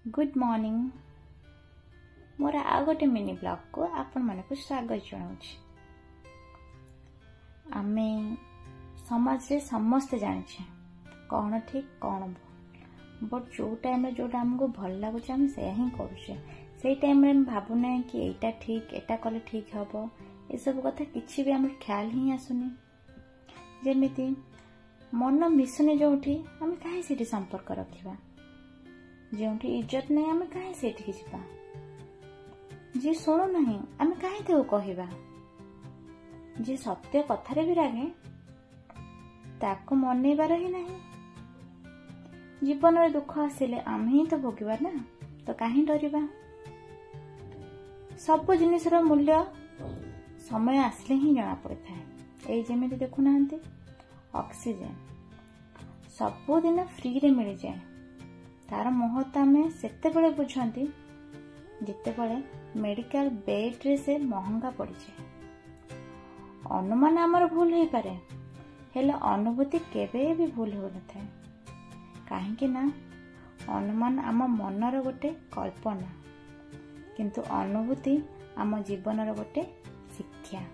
Good morning मोर आ गोटे mini blog को आपण मानक स्वागत जनाऊँ। आमे समाज रे समस्ते जाने कौन ठीक कौन भूल, बट जो टाइम जोटा आमको भल लगुच आम से ही करुचे। से टाइम रे भावुना कि एटा ठीक एटा कले ठीक हम, ये सब कथा किसी भी आम ख्याल ही आसुनी। जेमिति मन मिसुनी जो आम कहीं से संपर्क रखा, जो इज्जत नहीं आम कहीं से जा, जी शुणु ना आम कहीं कहवा, जी सत्य कथारे भी रागे ताको मनइबार ही नहीं। जीवन में दुख आसिले आम ही तो भोगवा ना, तो कहीं डरवा। सब जिनिसर मूल्य समय आसले ही जना पड़ता है। जमी देखुना ऑक्सीजन सबुदिन फ्री रे मिल जाए, तार महत्व आम से बुझती जितेबले मेडिकल बेड रे से महंगा पड़ जाए। अनुमान आमर भूल हो पारे, हेले अनुभूति केबे भी भूल हो न थाए। काहेकि ना अनुमान आम मनर गोटे कल्पना, किंतु अनुभूति आम जीवनर गोटे शिक्षा।